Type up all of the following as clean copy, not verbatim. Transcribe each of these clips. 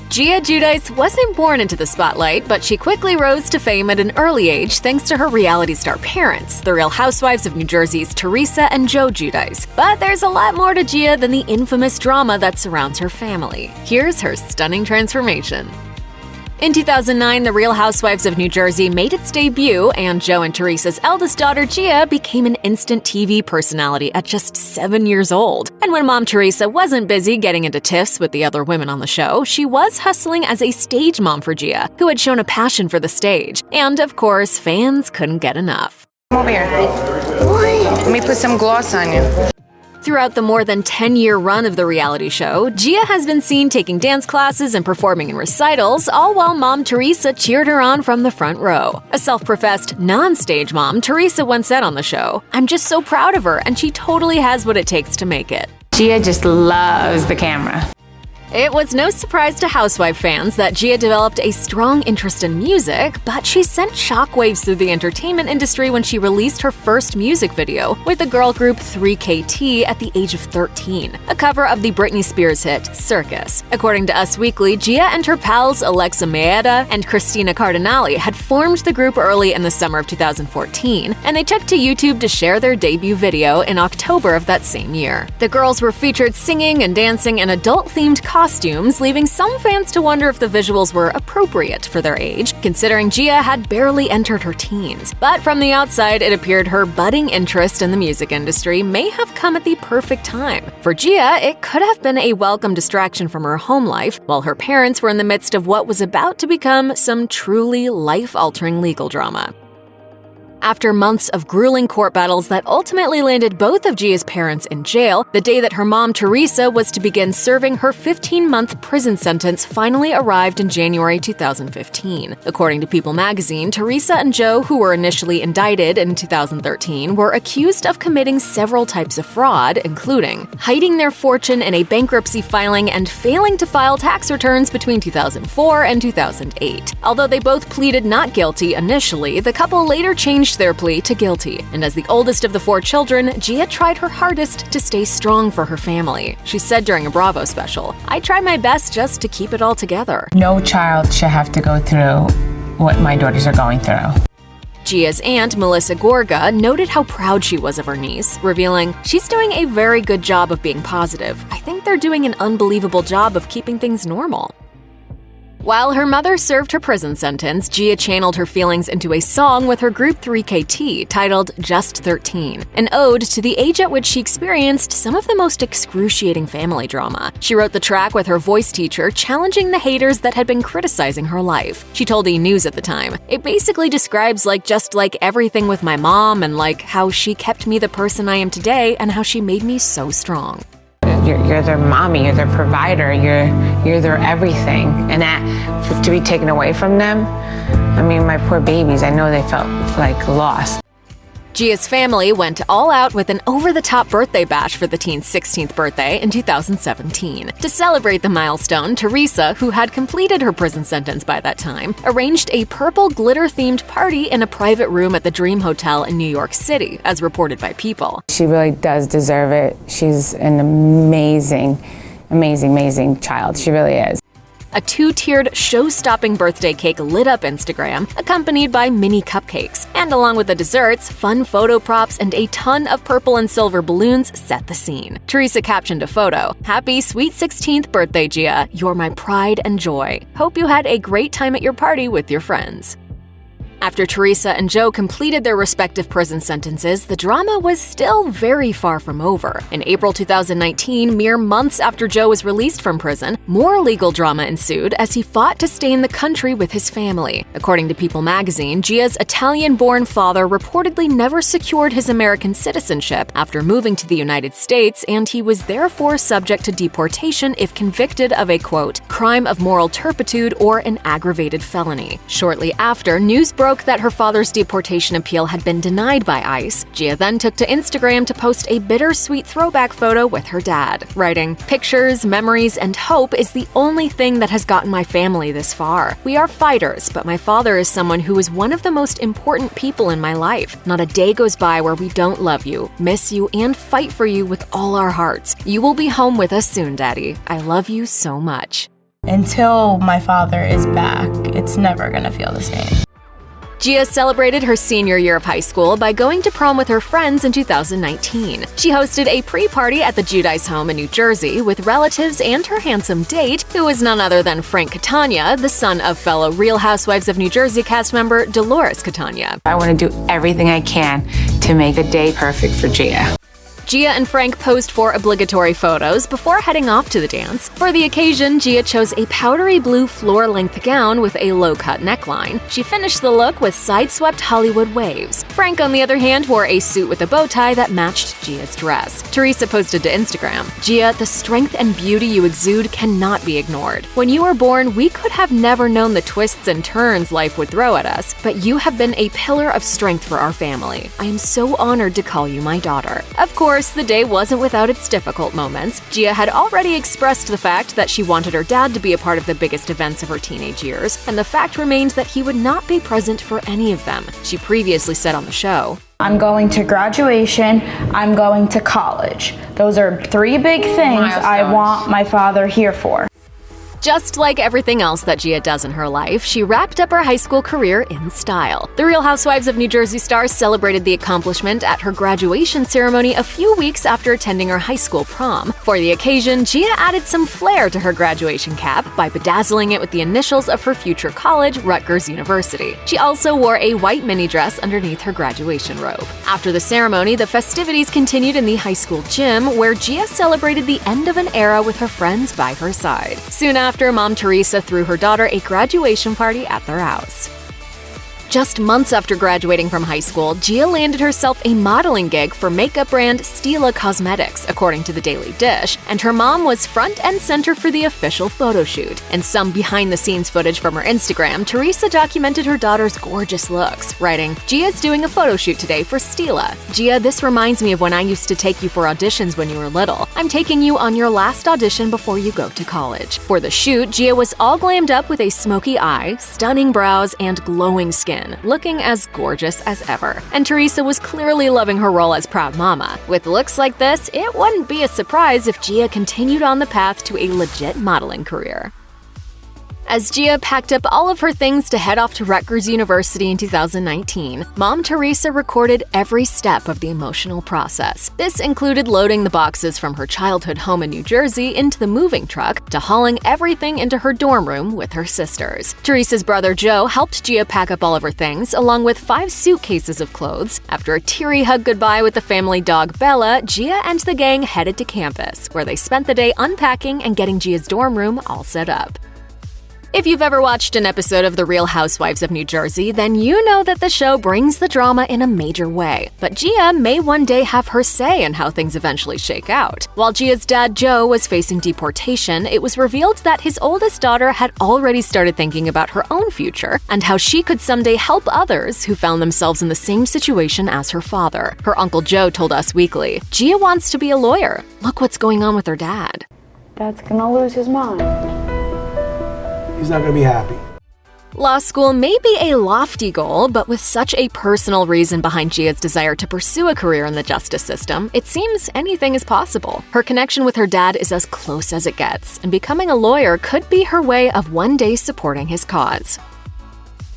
Gia Giudice wasn't born into the spotlight, but she quickly rose to fame at an early age thanks to her reality star parents, the Real Housewives of New Jersey's Teresa and Joe Giudice. But there's a lot more to Gia than the infamous drama that surrounds her family. Here's her stunning transformation. In 2009, the Real Housewives of New Jersey made its debut, and Joe and Teresa's eldest daughter, Gia, became an instant TV personality at just 7 years old. And when Mom Teresa wasn't busy getting into tiffs with the other women on the show, she was hustling as a stage mom for Gia, who had shown a passion for the stage. And, of course, fans couldn't get enough. Come over here. Let me put some gloss on you. Throughout the more than 10-year run of the reality show, Gia has been seen taking dance classes and performing in recitals, all while Mom Teresa cheered her on from the front row. A self-professed non-stage mom, Teresa once said on the show, "I'm just so proud of her, and she totally has what it takes to make it." Gia just loves the camera. It was no surprise to Housewife fans that Gia developed a strong interest in music, but she sent shockwaves through the entertainment industry when she released her first music video with the girl group 3KT at the age of 13, a cover of the Britney Spears hit Circus. According to Us Weekly, Gia and her pals Alexa Maeda and Christina Cardinale had formed the group early in the summer of 2014, and they took to YouTube to share their debut video in October of that same year. The girls were featured singing and dancing in adult-themed costumes, leaving some fans to wonder if the visuals were appropriate for their age, considering Gia had barely entered her teens. But from the outside, it appeared her budding interest in the music industry may have come at the perfect time. For Gia, it could have been a welcome distraction from her home life, while her parents were in the midst of what was about to become some truly life-altering legal drama. After months of grueling court battles that ultimately landed both of Gia's parents in jail, the day that her mom, Teresa, was to begin serving her 15-month prison sentence finally arrived in January 2015. According to People magazine, Teresa and Joe, who were initially indicted in 2013, were accused of committing several types of fraud, including hiding their fortune in a bankruptcy filing and failing to file tax returns between 2004 and 2008. Although they both pleaded not guilty initially, the couple later changed their plea to guilty, and as the oldest of the 4 children, Gia tried her hardest to stay strong for her family. She said during a Bravo special, "I try my best just to keep it all together." No child should have to go through what my daughters are going through. Gia's aunt, Melissa Gorga, noted how proud she was of her niece, revealing, "She's doing a very good job of being positive. I think they're doing an unbelievable job of keeping things normal." While her mother served her prison sentence, Gia channeled her feelings into a song with her group 3KT titled Just 13, an ode to the age at which she experienced some of the most excruciating family drama. She wrote the track with her voice teacher, challenging the haters that had been criticizing her life. She told E! News at the time, "It basically describes just everything with my mom and how she kept me the person I am today and how she made me so strong." You're their mommy, you're their provider, you're their everything. And that, to be taken away from them, I mean, my poor babies, I know they felt lost. Gia's family went all out with an over-the-top birthday bash for the teen's 16th birthday in 2017. To celebrate the milestone, Teresa, who had completed her prison sentence by that time, arranged a purple glitter-themed party in a private room at the Dream Hotel in New York City, as reported by People. She really does deserve it. She's an amazing, amazing, amazing child. She really is. A 2-tiered, show-stopping birthday cake lit up Instagram, accompanied by mini cupcakes. And along with the desserts, fun photo props and a ton of purple and silver balloons set the scene. Teresa captioned a photo, "Happy sweet 16th birthday, Gia. You're my pride and joy. Hope you had a great time at your party with your friends." After Teresa and Joe completed their respective prison sentences, the drama was still very far from over. In April 2019, mere months after Joe was released from prison, more legal drama ensued as he fought to stay in the country with his family. According to People magazine, Gia's Italian-born father reportedly never secured his American citizenship after moving to the United States, and he was therefore subject to deportation if convicted of a, quote, crime of moral turpitude or an aggravated felony. Shortly after, news broke that her father's deportation appeal had been denied by ICE. Gia then took to Instagram to post a bittersweet throwback photo with her dad, writing, "Pictures, memories, and hope is the only thing that has gotten my family this far. We are fighters, but my father is someone who is one of the most important people in my life. Not a day goes by where we don't love you, miss you, and fight for you with all our hearts. You will be home with us soon, Daddy. I love you so much." Until my father is back, it's never gonna feel the same. Gia celebrated her senior year of high school by going to prom with her friends in 2019. She hosted a pre-party at the Giudice home in New Jersey with relatives and her handsome date, who is none other than Frank Catania, the son of fellow Real Housewives of New Jersey cast member Dolores Catania. I want to do everything I can to make the day perfect for Gia. Gia and Frank posed for obligatory photos before heading off to the dance. For the occasion, Gia chose a powdery blue floor-length gown with a low-cut neckline. She finished the look with side-swept Hollywood waves. Frank, on the other hand, wore a suit with a bow tie that matched Gia's dress. Teresa posted to Instagram, "Gia, the strength and beauty you exude cannot be ignored. When you were born, we could have never known the twists and turns life would throw at us, but you have been a pillar of strength for our family. I am so honored to call you my daughter." Of course, the day wasn't without its difficult moments. Gia had already expressed the fact that she wanted her dad to be a part of the biggest events of her teenage years, and the fact remained that he would not be present for any of them. She previously said on the show, I'm going to graduation, I'm going to college. Those are 3 big things I want my father here for. Just like everything else that Gia does in her life, she wrapped up her high school career in style. The Real Housewives of New Jersey star celebrated the accomplishment at her graduation ceremony a few weeks after attending her high school prom. For the occasion, Gia added some flair to her graduation cap by bedazzling it with the initials of her future college, Rutgers University. She also wore a white mini dress underneath her graduation robe. After the ceremony, the festivities continued in the high school gym, where Gia celebrated the end of an era with her friends by her side. Soon after, Mom Teresa threw her daughter a graduation party at their house. Just months after graduating from high school, Gia landed herself a modeling gig for makeup brand Stila Cosmetics, according to the Daily Dish, and her mom was front and center for the official photo shoot. In some behind-the-scenes footage from her Instagram, Teresa documented her daughter's gorgeous looks, writing, "Gia's doing a photo shoot today for Stila. Gia, this reminds me of when I used to take you for auditions when you were little. I'm taking you on your last audition before you go to college." For the shoot, Gia was all glammed up with a smoky eye, stunning brows, and glowing skin, looking as gorgeous as ever. And Teresa was clearly loving her role as proud mama. With looks like this, it wouldn't be a surprise if Gia continued on the path to a legit modeling career. As Gia packed up all of her things to head off to Rutgers University in 2019, Mom Teresa recorded every step of the emotional process. This included loading the boxes from her childhood home in New Jersey into the moving truck to hauling everything into her dorm room with her sisters. Teresa's brother Joe helped Gia pack up all of her things, along with 5 suitcases of clothes. After a teary hug goodbye with the family dog Bella, Gia and the gang headed to campus, where they spent the day unpacking and getting Gia's dorm room all set up. If you've ever watched an episode of The Real Housewives of New Jersey, then you know that the show brings the drama in a major way. But Gia may one day have her say in how things eventually shake out. While Gia's dad, Joe, was facing deportation, it was revealed that his oldest daughter had already started thinking about her own future and how she could someday help others who found themselves in the same situation as her father. Her uncle Joe told Us Weekly, "Gia wants to be a lawyer. Look what's going on with her dad." Dad's gonna lose his mind. He's not going to be happy. Law school may be a lofty goal, but with such a personal reason behind Gia's desire to pursue a career in the justice system, it seems anything is possible. Her connection with her dad is as close as it gets, and becoming a lawyer could be her way of one day supporting his cause.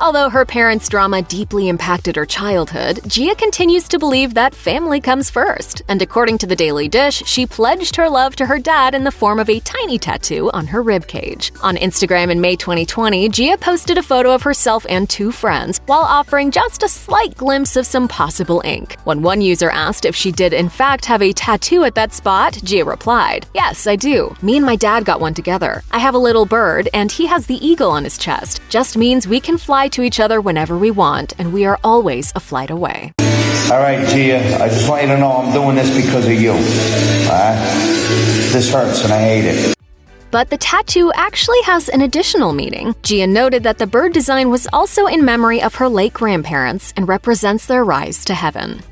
Although her parents' drama deeply impacted her childhood, Gia continues to believe that family comes first, and according to the Daily Dish, she pledged her love to her dad in the form of a tiny tattoo on her ribcage. On Instagram in May 2020, Gia posted a photo of herself and 2 friends, while offering just a slight glimpse of some possible ink. When one user asked if she did in fact have a tattoo at that spot, Gia replied, "Yes, I do. Me and my dad got one together. I have a little bird, and he has the eagle on his chest. Just means we can fly to each other whenever we want, and we are always a flight away." All right, Gia, I just want you to know I'm doing this because of you. This hurts and I hate it. But the tattoo actually has an additional meaning. Gia noted that the bird design was also in memory of her late grandparents and represents their rise to heaven.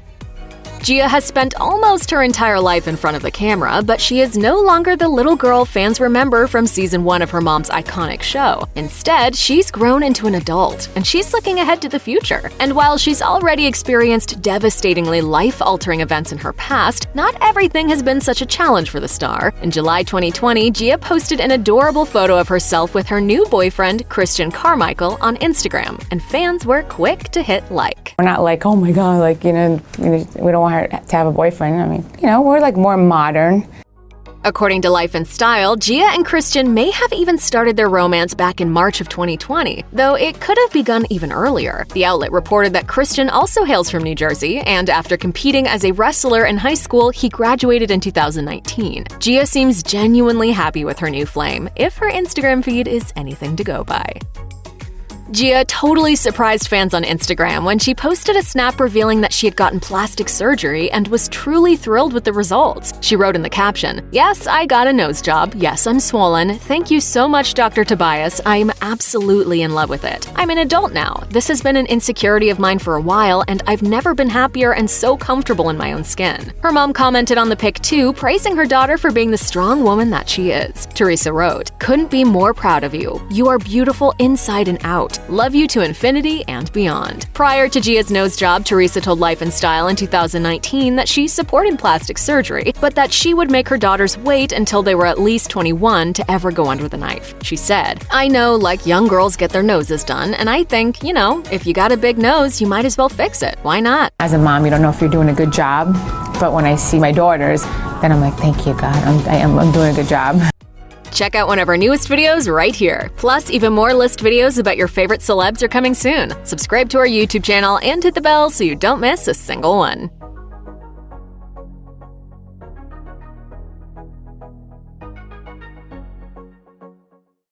Gia has spent almost her entire life in front of the camera, but she is no longer the little girl fans remember from season 1 of her mom's iconic show. Instead, she's grown into an adult, and she's looking ahead to the future. And while she's already experienced devastatingly life-altering events in her past, not everything has been such a challenge for the star. In July 2020, Gia posted an adorable photo of herself with her new boyfriend, Christian Carmichael, on Instagram, and fans were quick to hit like. We're not like, oh my God, like, we don't want her to have a boyfriend. I mean, we're like more modern. According to Life and Style, Gia and Christian may have even started their romance back in March of 2020, though it could have begun even earlier. The outlet reported that Christian also hails from New Jersey, and after competing as a wrestler in high school, he graduated in 2019. Gia seems genuinely happy with her new flame, if her Instagram feed is anything to go by. Gia totally surprised fans on Instagram when she posted a snap revealing that she had gotten plastic surgery and was truly thrilled with the results. She wrote in the caption, "Yes, I got a nose job. Yes, I'm swollen. Thank you so much, Dr. Tobias. I'm absolutely in love with it. I'm an adult now. This has been an insecurity of mine for a while, and I've never been happier and so comfortable in my own skin." Her mom commented on the pic too, praising her daughter for being the strong woman that she is. Teresa wrote, "Couldn't be more proud of you. You are beautiful inside and out. Love you to infinity and beyond." Prior to Gia's nose job, Teresa told Life and Style in 2019 that she supported plastic surgery, but that she would make her daughters wait until they were at least 21 to ever go under the knife. She said, "I know, like, young girls get their noses done, and I think, if you got a big nose, you might as well fix it. Why not?" As a mom, you don't know if you're doing a good job, but when I see my daughters, then I'm like, thank you, God, I'm doing a good job. Check out one of our newest videos right here. Plus, even more list videos about your favorite celebs are coming soon. Subscribe to our YouTube channel and hit the bell so you don't miss a single one.